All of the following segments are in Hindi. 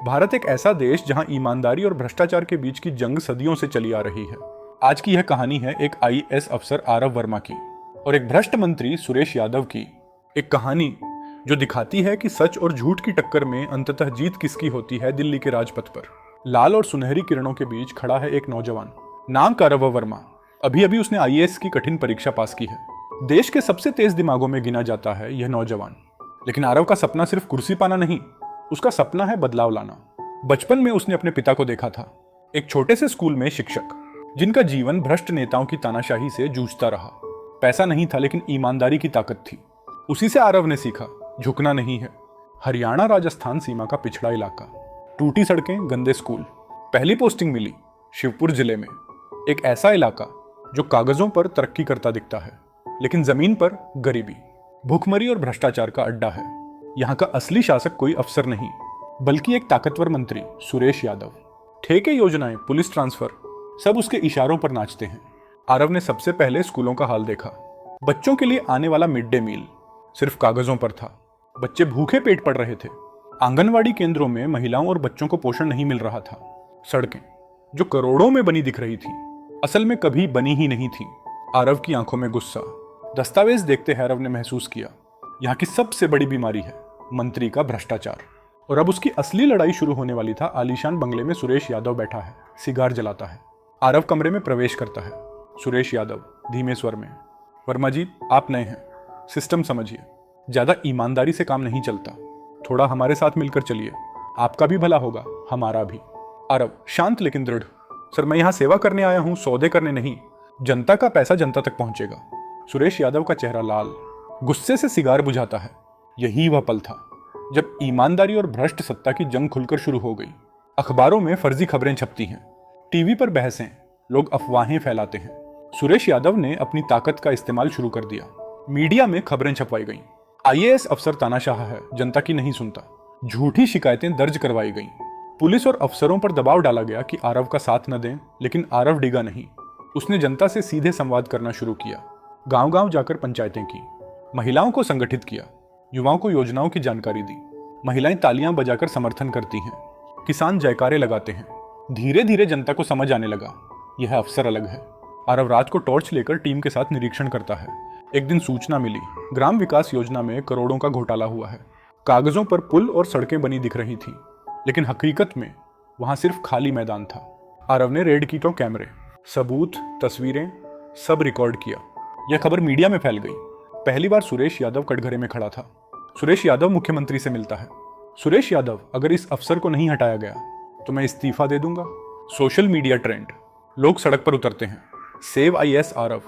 भारत एक ऐसा देश जहां ईमानदारी और भ्रष्टाचार के बीच की जंग सदियों से चली आ रही है। आज की यह कहानी है एक आईएएस अफसर आरव वर्मा की और एक भ्रष्ट मंत्री सुरेश यादव की। एक कहानी जो दिखाती है कि सच और झूठ की टक्कर में अंततः जीत किसकी होती है। दिल्ली के राजपथ पर लाल और सुनहरी किरणों के बीच खड़ा है एक नौजवान, नाम आरव वर्मा। अभी अभी उसने आईएएस की कठिन परीक्षा पास की है। देश के सबसे तेज दिमागों में गिना जाता है यह नौजवान। लेकिन आरव का सपना सिर्फ कुर्सी पाना नहीं, उसका सपना है बदलाव लाना। बचपन में उसने अपने पिता को देखा था, एक छोटे से स्कूल में शिक्षक, जिनका जीवन भ्रष्ट नेताओं की तानाशाही से जूझता रहा। पैसा नहीं था लेकिन ईमानदारी की ताकत थी। उसी से आरव ने सीखा, झुकना नहीं है। हरियाणा राजस्थान सीमा का पिछड़ा इलाका, टूटी सड़कें, गंदे स्कूल। पहली पोस्टिंग मिली शिवपुर जिले में, एक ऐसा इलाका जो कागजों पर तरक्की करता दिखता है लेकिन जमीन पर गरीबी, भूखमरी और भ्रष्टाचार का अड्डा है। यहाँ का असली शासक कोई अफसर नहीं बल्कि एक ताकतवर मंत्री सुरेश यादव। ठेके योजनाएं, पुलिस ट्रांसफर, सब उसके इशारों पर नाचते हैं। आरव ने सबसे पहले स्कूलों का हाल देखा। बच्चों के लिए आने वाला मिड डे मील सिर्फ कागजों पर था। बच्चे भूखे पेट पड़ रहे थे। आंगनवाड़ी केंद्रों में महिलाओं और बच्चों को पोषण नहीं मिल रहा था। सड़कें जो करोड़ों में बनी दिख रही थी, असल में कभी बनी ही नहीं थी। आरव की आंखों में गुस्सा। दस्तावेज देखते आरव ने महसूस किया, यहाँ की सबसे बड़ी बीमारी है मंत्री का भ्रष्टाचार। और अब उसकी असली लड़ाई शुरू होने वाली था। आलीशान बंगले में सुरेश यादव बैठा है, सिगार जलाता है। आरव कमरे में प्रवेश करता है। सुरेश यादव धीमे स्वर में, वर्मा जी आप नए हैं, सिस्टम समझिए, ज्यादा ईमानदारी से काम नहीं चलता, थोड़ा हमारे साथ मिलकर चलिए, आपका भी भला होगा, हमारा भी। आरव शांत लेकिन दृढ़, सर मैं यहाँ सेवा करने आया हूँ, सौदे करने नहीं। जनता का पैसा जनता तक पहुंचेगा। सुरेश यादव का चेहरा लाल, गुस्से से सिगार बुझाता है। यही वह पल था जब ईमानदारी और भ्रष्ट सत्ता की जंग खुलकर शुरू हो गई। अखबारों में फर्जी खबरें छपती हैं, टीवी पर बहसें, लोग अफवाहें फैलाते हैं। सुरेश यादव ने अपनी ताकत का इस्तेमाल शुरू कर दिया। मीडिया में खबरें छपवाई गईं, आईएएस अफसर तानाशाह है, जनता की नहीं सुनता। झूठी शिकायतें दर्ज करवाई गईं। पुलिस और अफसरों पर दबाव डाला गया कि आरव का साथ न दें, लेकिन आरव डिगा नहीं। उसने जनता से सीधे संवाद करना शुरू किया। गांव-गांव जाकर पंचायतें की, महिलाओं को संगठित किया, युवाओं को योजनाओं की जानकारी दी। महिलाएं तालियां बजाकर समर्थन करती हैं, किसान जयकारे लगाते हैं। धीरे धीरे जनता को समझ आने लगा, यह अफसर अलग है। आरव रात को टॉर्च लेकर टीम के साथ निरीक्षण करता है। एक दिन सूचना मिली, ग्राम विकास योजना में करोड़ों का घोटाला हुआ है। कागजों पर पुल और सड़कें बनी दिख रही थी, लेकिन हकीकत में वहां सिर्फ खाली मैदान था। आरव ने रेड की तो कैमरे, सबूत, तस्वीरें सब रिकॉर्ड किया। यह खबर मीडिया में फैल गई। पहली बार सुरेश यादव कटघरे में खड़ा था। सुरेश यादव मुख्यमंत्री से मिलता है। सुरेश यादव, अगर इस अफसर को नहीं हटाया गया तो मैं इस्तीफा दे दूंगा। सोशल मीडिया ट्रेंड, लोग सड़क पर उतरते हैं, सेव आईएएस आरव।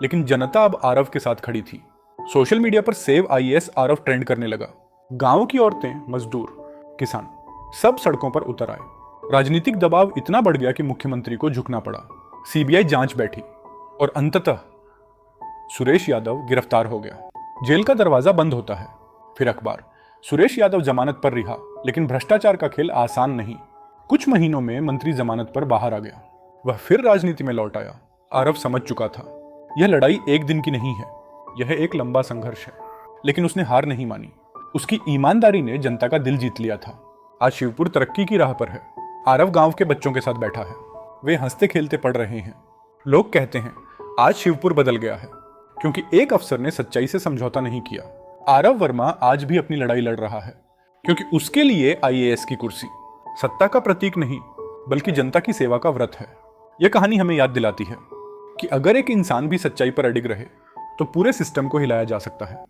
लेकिन जनता अब आरव के साथ खड़ी थी। सोशल मीडिया पर सेव आईएएस आरव ट्रेंड करने लगा। गांव की औरतें, मजदूर, किसान सब सड़कों पर उतर आए। राजनीतिक दबाव इतना बढ़ गया कि मुख्यमंत्री को झुकना पड़ा। सीबीआई जांच बैठी और अंततः सुरेश यादव गिरफ्तार हो गया। जेल का दरवाजा बंद होता है। फिर अखबार, सुरेश यादव जमानत पर रिहा, लेकिन भ्रष्टाचार का खेल आसान नहीं। कुछ महीनों में मंत्री जमानत पर बाहर आ गया। वह फिर राजनीति में लौट आया। आरव समझ चुका था, यह लड़ाई एक दिन की नहीं है, यह एक लंबा संघर्ष है। लेकिन उसने हार नहीं मानी। उसकी ईमानदारी ने जनता का दिल जीत लिया था। आज शिवपुर तरक्की की राह पर है। आरव गांव के बच्चों के साथ बैठा है, वे हंसते खेलते पढ़ रहे हैं। लोग कहते हैं आज शिवपुर बदल गया है, क्योंकि एक अफसर ने सच्चाई से समझौता नहीं किया। आरव वर्मा आज भी अपनी लड़ाई लड़ रहा है, क्योंकि उसके लिए आईएएस की कुर्सी सत्ता का प्रतीक नहीं बल्कि जनता की सेवा का व्रत है। यह कहानी हमें याद दिलाती है कि अगर एक इंसान भी सच्चाई पर अडिग रहे तो पूरे सिस्टम को हिलाया जा सकता है।